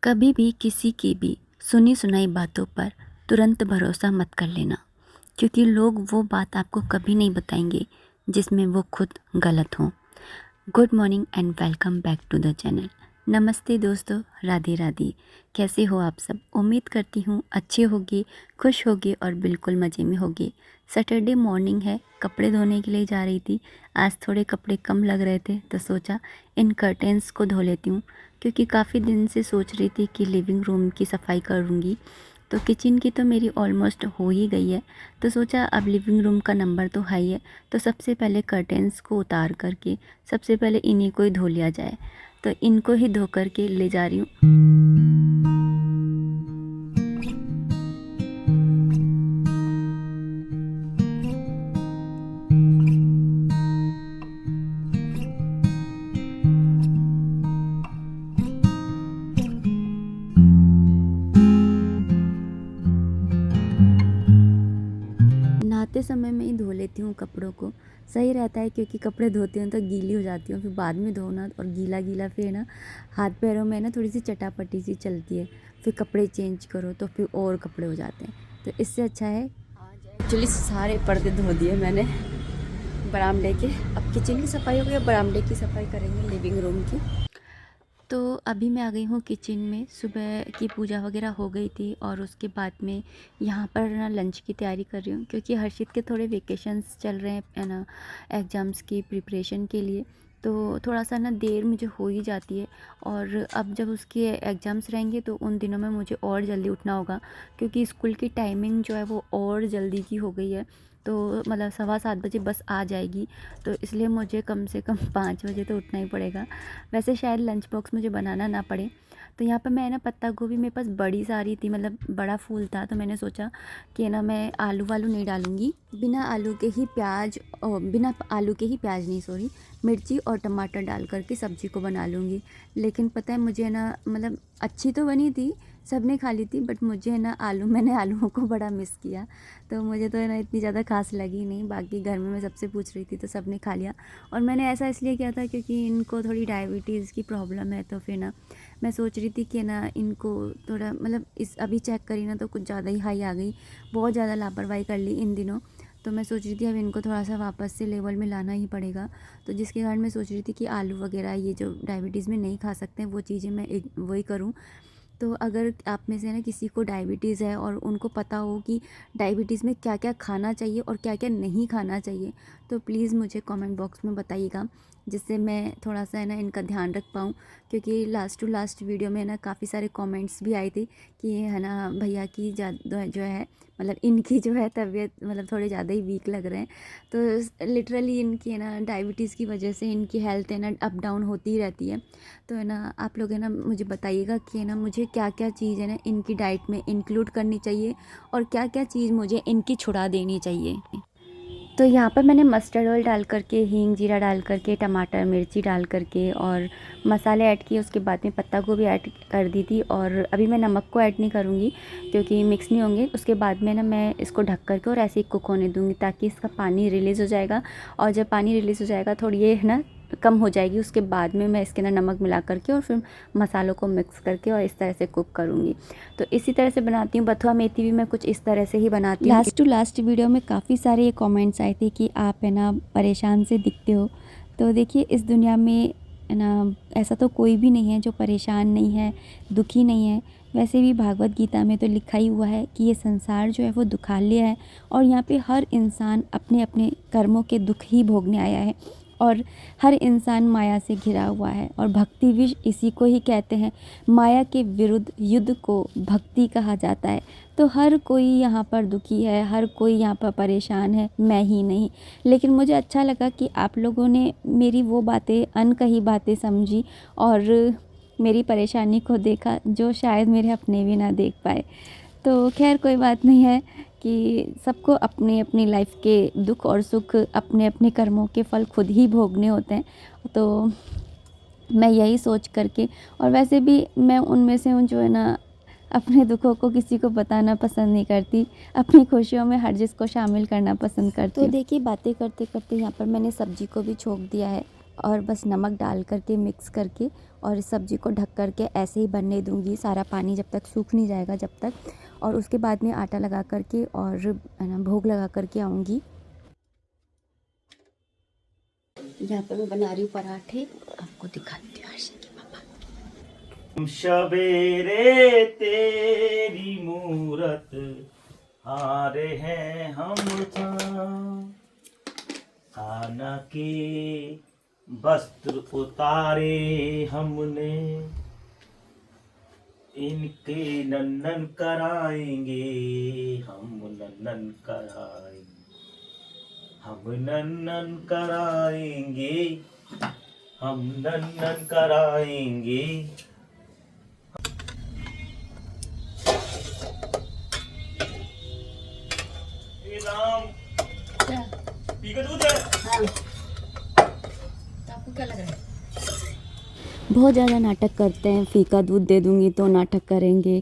कभी भी किसी की भी सुनी सुनाई बातों पर तुरंत भरोसा मत कर लेना, क्योंकि लोग वो बात आपको कभी नहीं बताएंगे जिसमें वो खुद गलत हों। Good morning and welcome back to the channel. नमस्ते दोस्तों, राधे राधे। कैसे हो आप सब? उम्मीद करती हूँ अच्छे होगे, खुश होगे और बिल्कुल मज़े में होगे। सैटरडे मॉर्निंग है, कपड़े धोने के लिए जा रही थी। आज थोड़े कपड़े कम लग रहे थे तो सोचा इन कर्टेंस को धो लेती हूँ, क्योंकि काफ़ी दिन से सोच रही थी कि लिविंग रूम की सफाई करूँगी। तो किचन की तो मेरी ऑलमोस्ट हो ही गई है, तो सोचा अब लिविंग रूम का नंबर तो हाई है, तो सबसे पहले कर्टेंस को उतार करके सबसे पहले इन्हीं को ही धो लिया जाए। तो इनको ही धो करके ले जा रही हूँ। नहाते समय में ही धो लेती हूँ कपड़ों को, सही रहता है, क्योंकि कपड़े धोती हूँ तो गीली हो जाती हूँ, फिर बाद में धोना और गीला गीला फिर ना हाथ पैरों में ना थोड़ी सी चटापटी सी चलती है, फिर कपड़े चेंज करो तो फिर और कपड़े हो जाते हैं। तो इससे अच्छा है आज एक्चुअली सारे पर्दे धो दिए मैंने बरामदे के। अब किचन की सफाई हो गई, बरामदे की सफाई करेंगे लिविंग रूम की। तो अभी मैं आ गई हूँ किचन में। सुबह की पूजा वगैरह हो गई थी और उसके बाद में यहाँ पर ना लंच की तैयारी कर रही हूँ, क्योंकि हर्षित के थोड़े वेकेशंस चल रहे हैं ना, एग्ज़ाम्स की प्रिपरेशन के लिए। तो थोड़ा सा ना देर मुझे हो ही जाती है, और अब जब उसके एग्ज़ाम्स रहेंगे तो उन दिनों में मुझे और जल्दी उठना होगा, क्योंकि स्कूल की टाइमिंग जो है वो और जल्दी की हो गई है। तो मतलब 7:15 बजे बस आ जाएगी, तो इसलिए मुझे कम से कम 5 बजे तो उठना ही पड़ेगा। वैसे शायद लंच बॉक्स मुझे बनाना ना पड़े। तो यहाँ पर मैं ना पत्ता गोभी मेरे पास बड़ी सारी थी, मतलब बड़ा फूल था, तो मैंने सोचा कि ना मैं आलू वालू नहीं डालूँगी, बिना आलू के ही प्याज नहीं, सॉरी, मिर्ची और टमाटर डाल करके सब्ज़ी को बना लूँगी। लेकिन पता है मुझे ना, मतलब अच्छी तो बनी थी, सब ने खा ली थी, बट मुझे ना मैंने आलूओं को बड़ा मिस किया। तो मुझे तो ना इतनी ज़्यादा खास लगी नहीं। बाकी घर में मैं सबसे पूछ रही थी तो सब ने खा लिया। और मैंने ऐसा इसलिए किया था क्योंकि इनको थोड़ी डायबिटीज़ की प्रॉब्लम है, तो फिर ना मैं सोच रही थी कि ना इनको थोड़ा, मतलब इस अभी चेक करी ना तो कुछ ज़्यादा ही हाई आ गई, बहुत ज़्यादा लापरवाही कर ली इन दिनों। तो मैं सोच रही थी अब इनको थोड़ा सा वापस से लेवल में लाना ही पड़ेगा। तो जिसके कारण मैं सोच रही थी कि आलू वगैरह ये जो डायबिटीज़ में नहीं खा सकते हैं वो चीज़ें मैं वही करूँ। तो अगर आप में से ना किसी को डायबिटीज़ है और उनको पता हो कि डायबिटीज़ में क्या क्या खाना चाहिए और क्या क्या नहीं खाना चाहिए, तो प्लीज़ मुझे कमेंट बॉक्स में बताइएगा, जिससे मैं थोड़ा सा है ना इनका ध्यान रख पाऊँ। क्योंकि लास्ट टू लास्ट वीडियो में ना काफ़ी सारे कमेंट्स भी आए थे कि है ना भैया की जो है, मतलब इनकी जो है तबीयत मतलब थोड़े ज़्यादा ही वीक लग रहे हैं। तो लिटरली इनकी है ना डायबिटीज़ की वजह से इनकी हेल्थ है ना अप डाउन होती ही रहती है। तो है ना आप लोग है ना मुझे बताइएगा कि है ना मुझे क्या क्या चीज़ है ना इनकी डाइट में इंक्लूड करनी चाहिए और क्या क्या चीज़ मुझे इनकी छुड़ा देनी चाहिए। तो यहाँ पर मैंने मस्टर्ड ऑयल डाल करके, हींग जीरा डाल करके, टमाटर मिर्ची डाल करके और मसाले ऐड किए। उसके बाद में पत्ता गोभी ऐड कर दी थी, और अभी मैं नमक को ऐड नहीं करूँगी क्योंकि मिक्स नहीं होंगे। उसके बाद में ना मैं इसको ढक करके और ऐसे ही कुक होने दूँगी, ताकि इसका पानी रिलीज़ हो जाएगा। और जब पानी रिलीज़ हो जाएगा थोड़ी ये है ना कम हो जाएगी, उसके बाद में मैं इसके अंदर नमक मिला करके और फिर मसालों को मिक्स करके और इस तरह से कुक करूँगी। तो इसी तरह से बनाती हूँ। बथुआ मेथी भी मैं कुछ इस तरह से ही बनाती हूँ। लास्ट टू लास्ट वीडियो में काफ़ी सारे ये कमेंट्स आए थे कि आप है ना परेशान से दिखते हो। तो देखिए इस दुनिया में है ना ऐसा तो कोई भी नहीं है जो परेशान नहीं है, दुखी नहीं है। वैसे भी भागवत गीता में तो लिखा ही हुआ है कि ये संसार जो है वो दुखालय है, और यहाँ पे हर इंसान अपने अपने कर्मों के दुख ही भोगने आया है, और हर इंसान माया से घिरा हुआ है। और भक्ति विष इसी को ही कहते हैं। माया के विरुद्ध युद्ध को भक्ति कहा जाता है। तो हर कोई यहाँ पर दुखी है, हर कोई यहाँ पर परेशान है, मैं ही नहीं। लेकिन मुझे अच्छा लगा कि आप लोगों ने मेरी वो बातें, अनकही बातें समझी और मेरी परेशानी को देखा, जो शायद मेरे अपने भी ना देख पाए। तो खैर कोई बात नहीं है कि सबको अपनी अपनी लाइफ के दुख और सुख, अपने अपने कर्मों के फल खुद ही भोगने होते हैं। तो मैं यही सोच करके, और वैसे भी मैं उनमें से हूँ जो है ना अपने दुखों को किसी को बताना पसंद नहीं करती, अपनी खुशियों में हर चीज़ को शामिल करना पसंद करती हूँ। तो देखिए बातें करते करते यहाँ पर मैंने सब्जी को भी छोंक दिया है, और बस नमक डाल करके मिक्स करके और इस सब्ज़ी को ढक करके ऐसे ही बनने दूँगी, सारा पानी जब तक सूख नहीं जाएगा जब तक। और उसके बाद में आटा लगा करके और है ना भोग लगा करके आऊँगी। यहाँ पर मैं बना रही हूँ पराठे, आपको दिखाती हूँ हर्षित के पापा। सवेरे तेरी मूरत हारे हैं हम खाना के वस्त्र उतारे हमने, इनके नन्नन कराएंगे हम, नन्नन कराएंगे हम, नन्नन कराएंगे हम, नन्नन कराएंगे। राम क्या? पी का दूध है। हाँ। तो आपको क्या लग रहा है? बहुत ज़्यादा नाटक करते हैं, फीका दूध दे दूँगी तो नाटक करेंगे,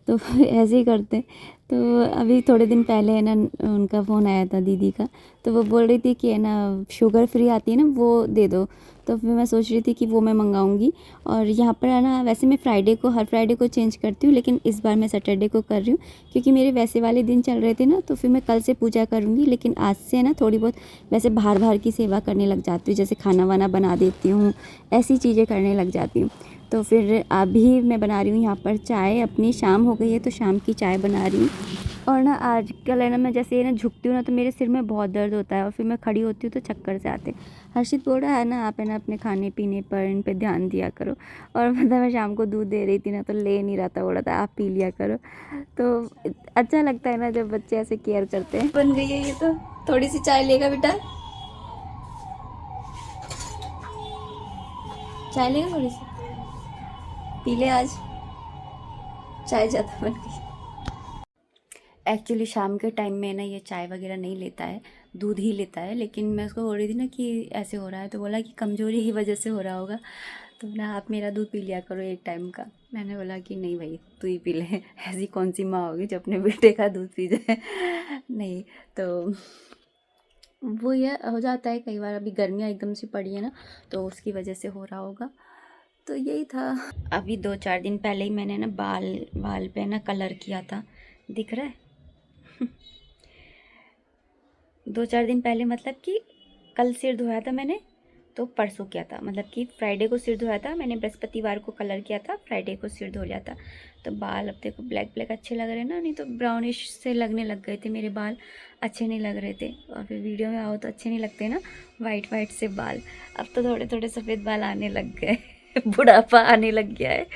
तो ऐसे ही करते हैं। तो अभी थोड़े दिन पहले है ना उनका फ़ोन आया था दीदी का, तो वो बोल रही थी कि है ना शुगर फ्री आती है ना वो दे दो। तो फिर मैं सोच रही थी कि वो मैं मंगाऊंगी। और यहाँ पर है ना वैसे मैं हर फ्राइडे को चेंज करती हूँ, लेकिन इस बार मैं सैटरडे को कर रही हूँ क्योंकि मेरे वैसे वाले दिन चल रहे थे ना, तो फिर मैं कल से पूजा करूँगी। लेकिन आज से है ना थोड़ी बहुत वैसे बाहर की सेवा करने लग जाती हूँ, जैसे खाना वाना बना देती हूँ, ऐसी चीज़ें करने लग जाती हूँ। तो फिर अभी मैं बना रही हूँ यहाँ पर चाय, अपनी शाम हो गई है तो शाम की चाय बना रही हूँ। और ना आजकल है ना मैं जैसे ना झुकती हूँ ना तो मेरे सिर में बहुत दर्द होता है और फिर मैं खड़ी होती हूँ तो चक्कर से आते हैं। हर्षित बोल रहा है ना आप है ना अपने खाने पीने पर इन पे ध्यान दिया करो। और मतलब मैं शाम को दूध दे रही थी ना तो ले नहीं रहा था, बोल रहा था आप पी लिया करो। तो अच्छा लगता है ना जब बच्चे ऐसे केयर करते हैं। बन गई है ये तो। थोड़ी सी चाय लेगा बेटा? चाय लेगा थोड़ी सी? पी ले आज, चाय ज़्यादा बन गई। एक्चुअली शाम के टाइम में ना ये चाय वगैरह नहीं लेता है, दूध ही लेता है। लेकिन मैं उसको बोल रही थी ना कि ऐसे हो रहा है, तो बोला कि कमज़ोरी की वजह से हो रहा होगा, तो ना आप मेरा दूध पी लिया करो एक टाइम का। मैंने बोला कि नहीं भाई तू ही पी ले, ऐसी कौन सी माँ होगी जो अपने बेटे का दूध पी जाए। नहीं तो वो ये हो जाता है कई बार, अभी गर्मियाँ एकदम से पड़ी है ना तो उसकी वजह से हो रहा होगा। तो यही था। अभी 2-4 दिन पहले ही मैंने ना बाल पे ना कलर किया था, दिख रहा है? 2-4 दिन पहले मतलब कि कल सिर धोया था मैंने, तो परसों किया था, मतलब कि फ्राइडे को सिर धोया था मैंने, बृहस्पतिवार को कलर किया था, फ्राइडे को सिर धो लिया था। तो बाल अब देखो ब्लैक अच्छे लग रहे हैं ना, नहीं तो ब्राउनिश से लगने लग गए थे मेरे बाल, अच्छे नहीं लग रहे थे। और फिर वीडियो में आओ तो अच्छे नहीं लगते ना वाइट से बाल। अब तो थोड़े थोड़े सफ़ेद बाल आने लग गए। बुढ़ापा आने लग गया है।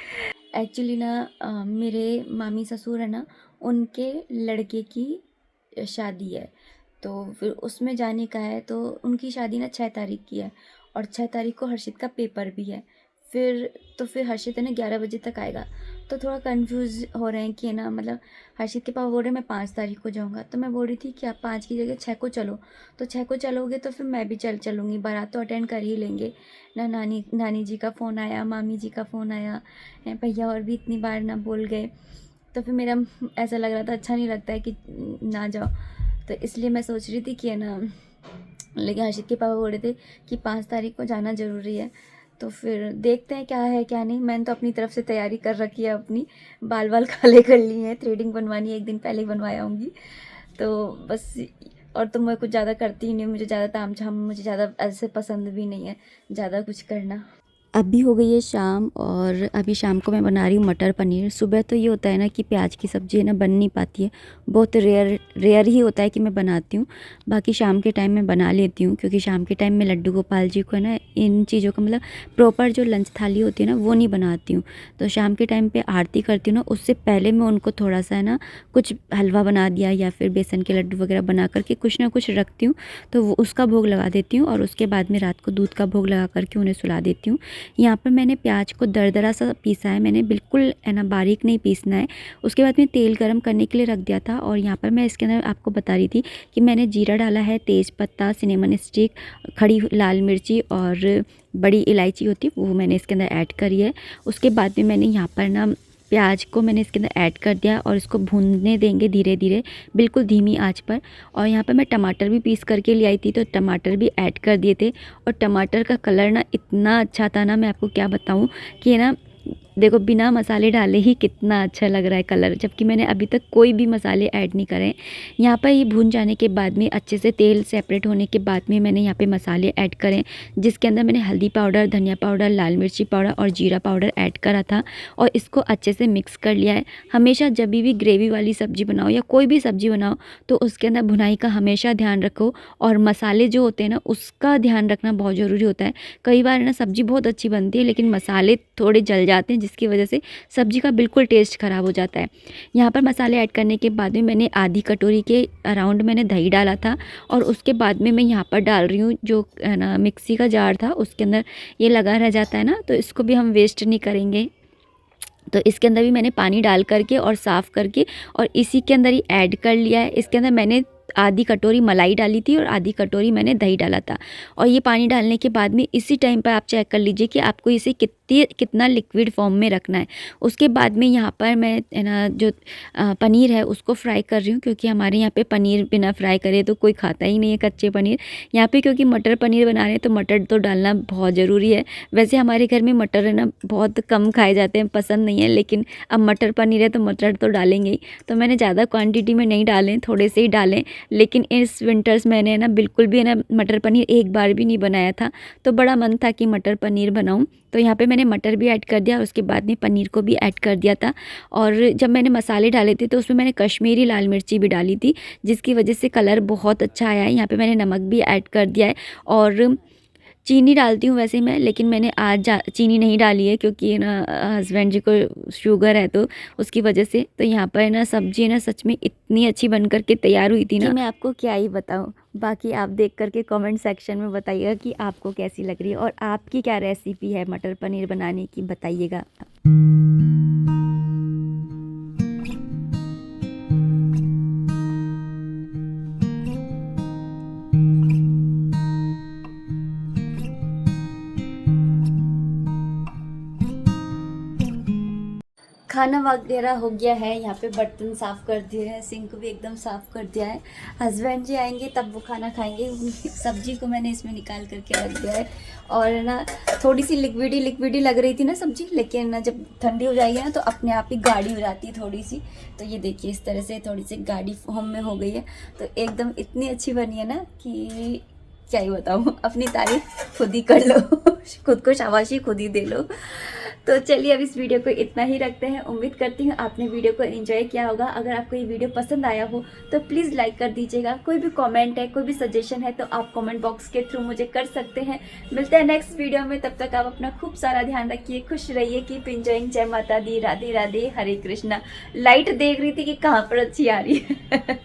एक्चुअली ना मेरे मामी ससुर है ना, उनके लड़के की शादी है, तो फिर उसमें जाने का है। तो उनकी शादी ना 6 तारीख की है और 6 तारीख को हर्षित का पेपर भी है। फिर हर्षित है ना 11 बजे तक आएगा। तो थोड़ा कंफ्यूज हो रहे हैं कि है ना, मतलब हर्षित के पापा बोल रहे हैं मैं 5 तारीख को जाऊंगा। तो मैं बोल रही थी कि आप 5 की जगह 6 को चलो। तो 6 को चलोगे तो फिर मैं भी चलूँगी, बारात तो अटेंड कर ही लेंगे ना। नानी जी का फ़ोन आया, मामी जी का फ़ोन आया, भैया और भी इतनी बार ना बोल गए। तो फिर मेरा ऐसा लग रहा था अच्छा नहीं लगता है कि ना जाओ। तो इसलिए मैं सोच रही थी कि है ना, लेकिन हर्षित के पापा बोल रहे थे कि 5 तारीख को जाना ज़रूरी है। तो फिर देखते हैं क्या है क्या नहीं। मैंने तो अपनी तरफ से तैयारी कर रखी है, अपनी बाल काले कर लिए हैं, थ्रेडिंग बनवानी है, एक दिन पहले ही बनवा आऊँगी। तो बस, और तो मैं कुछ ज़्यादा करती ही नहीं, मुझे ज़्यादा ताम झाम मुझे ज़्यादा ऐसे पसंद भी नहीं है ज़्यादा कुछ करना। अभी हो गई है शाम और अभी शाम को मैं बना रही हूँ मटर पनीर। सुबह तो ये होता है ना कि प्याज की सब्ज़ी है ना बन नहीं पाती है, बहुत रेयर ही होता है कि मैं बनाती हूँ। बाकी शाम के टाइम में बना लेती हूँ, क्योंकि शाम के टाइम में लड्डू गोपाल जी को है ना इन चीज़ों का मतलब प्रॉपर जो लंच थाली होती है ना वो नहीं बनाती हूँ। तो शाम के टाइम पर आरती करती हूँ ना, उससे पहले मैं उनको थोड़ा सा है ना कुछ हलवा बना दिया या फिर बेसन के लड्डू वगैरह बना करके कुछ ना कुछ रखती हूँ, तो वो उसका भोग लगा देती हूँ। और उसके बाद में रात को दूध का भोग लगा करके उन्हें सुला देती हूँ। यहाँ पर मैंने प्याज को दरदरा सा पीसा है, मैंने बिल्कुल है ना बारीक नहीं पीसना है। उसके बाद में तेल गरम करने के लिए रख दिया था और यहाँ पर मैं इसके अंदर आपको बता रही थी कि मैंने जीरा डाला है, तेज़पत्ता, सिनेमन स्टिक, खड़ी लाल मिर्ची और बड़ी इलायची होती है वो मैंने इसके अंदर ऐड करी है। उसके बाद में मैंने यहाँ पर ना प्याज को मैंने इसके अंदर ऐड कर दिया और इसको भूनने देंगे धीरे धीरे, बिल्कुल धीमी आंच पर। और यहाँ पे मैं टमाटर भी पीस करके ले आई थी, तो टमाटर भी ऐड कर दिए थे। और टमाटर का कलर ना इतना अच्छा था ना, मैं आपको क्या बताऊँ कि ना, देखो बिना मसाले डाले ही कितना अच्छा लग रहा है कलर, जबकि मैंने अभी तक कोई भी मसाले ऐड नहीं करे। यहाँ पर ये भून जाने के बाद में, अच्छे से तेल सेपरेट होने के बाद में, मैंने यहाँ पे मसाले ऐड करें, जिसके अंदर मैंने हल्दी पाउडर, धनिया पाउडर, लाल मिर्ची पाउडर और जीरा पाउडर ऐड करा था और इसको अच्छे से मिक्स कर लिया है। हमेशा जब भी ग्रेवी वाली सब्ज़ी बनाओ या कोई भी सब्ज़ी बनाओ तो उसके अंदर भुनाई का हमेशा ध्यान रखो, और मसाले जो होते हैं ना उसका ध्यान रखना बहुत ज़रूरी होता है। कई बार ना सब्ज़ी बहुत अच्छी बनती है लेकिन मसाले थोड़े जल जाते हैं, जिसकी वजह से सब्ज़ी का बिल्कुल टेस्ट ख़राब हो जाता है। यहाँ पर मसाले ऐड करने के बाद में मैंने आधी कटोरी के अराउंड मैंने दही डाला था, और उसके बाद में मैं यहाँ पर डाल रही हूँ जो है ना मिक्सी का जार था, उसके अंदर ये लगा रह जाता है ना, तो इसको भी हम वेस्ट नहीं करेंगे। तो इसके अंदर भी मैंने पानी डाल करके और साफ़ करके और इसी के अंदर ही ऐड कर लिया है। इसके अंदर मैंने आधी कटोरी मलाई डाली थी और आधी कटोरी मैंने दही डाला था। और ये पानी डालने के बाद में इसी टाइम पर आप चेक कर लीजिए कि आपको इसे कितना लिक्विड फॉर्म में रखना है। उसके बाद में यहाँ पर मैं है ना जो पनीर है उसको फ्राई कर रही हूँ, क्योंकि हमारे यहाँ पे पनीर बिना फ्राई करे तो कोई खाता ही नहीं है, कच्चे पनीर। यहाँ पे क्योंकि मटर पनीर बना रहे हैं तो मटर तो डालना बहुत ज़रूरी है। वैसे हमारे घर में मटर है ना बहुत कम खाए जाते हैं, पसंद नहीं है, लेकिन अब मटर पनीर है तो मटर तो डालेंगे ही। तो मैंने ज़्यादा क्वान्टिटी में नहीं डालें, थोड़े से ही डालें। लेकिन इस विंटर्स मैंने ना बिल्कुल भी ना मटर पनीर एक बार भी नहीं बनाया था, तो बड़ा मन था कि मटर पनीर बनाऊं। तो यहाँ पे मैंने मटर भी ऐड कर दिया और उसके बाद में पनीर को भी ऐड कर दिया था। और जब मैंने मसाले डाले थे तो उसमें मैंने कश्मीरी लाल मिर्ची भी डाली थी, जिसकी वजह से कलर बहुत अच्छा आया है। यहाँ पे मैंने नमक भी ऐड कर दिया है और चीनी डालती हूँ वैसे मैं, लेकिन मैंने आज चीनी नहीं डाली है क्योंकि ना हस्बैंड जी को शुगर है तो उसकी वजह से। तो यहाँ पर ना सब्ज़ी ना सच में इतनी अच्छी बन कर के तैयार हुई थी ना, मैं आपको क्या ही बताऊँ। बाकी आप देख करके कमेंट सेक्शन में बताइएगा कि आपको कैसी लग रही है और आपकी क्या रेसिपी है मटर पनीर बनाने की, बताइएगा। खाना वगैरह हो गया है, यहाँ पे बर्तन साफ़ कर दिए हैं, सिंक भी एकदम साफ़ कर दिया है। हस्बैंड जी आएंगे तब वो खाना खाएंगे। सब्जी को मैंने इसमें निकाल करके रख दिया है और ना थोड़ी सी लिक्विडी लग रही थी ना सब्जी, लेकिन ना जब ठंडी हो जाएगी ना तो अपने आप ही गाढ़ी हो जाती है थोड़ी सी। तो ये देखिए इस तरह से थोड़ी सी गाढ़ी फॉर्म में हो गई है, तो एकदम इतनी अच्छी बनी है ना कि क्या ही बताऊँ, अपनी तारीफ खुद ही कर लो खुद को शाबाशी खुद ही दे लो। तो चलिए अब इस वीडियो को इतना ही रखते हैं। उम्मीद करती हूँ आपने वीडियो को एंजॉय किया होगा। अगर आपको ये वीडियो पसंद आया हो तो प्लीज़ लाइक कर दीजिएगा। कोई भी कमेंट है, कोई भी सजेशन है तो आप कमेंट बॉक्स के थ्रू मुझे कर सकते हैं। मिलते हैं नेक्स्ट वीडियो में, तब तक आप अपना खूब सारा ध्यान रखिए, खुश रहिए, कीप एंजॉइंग। जय माता दी, राधे राधे, हरे कृष्णा। लाइट देख रही थी कि कहाँ पर अच्छी आ रही है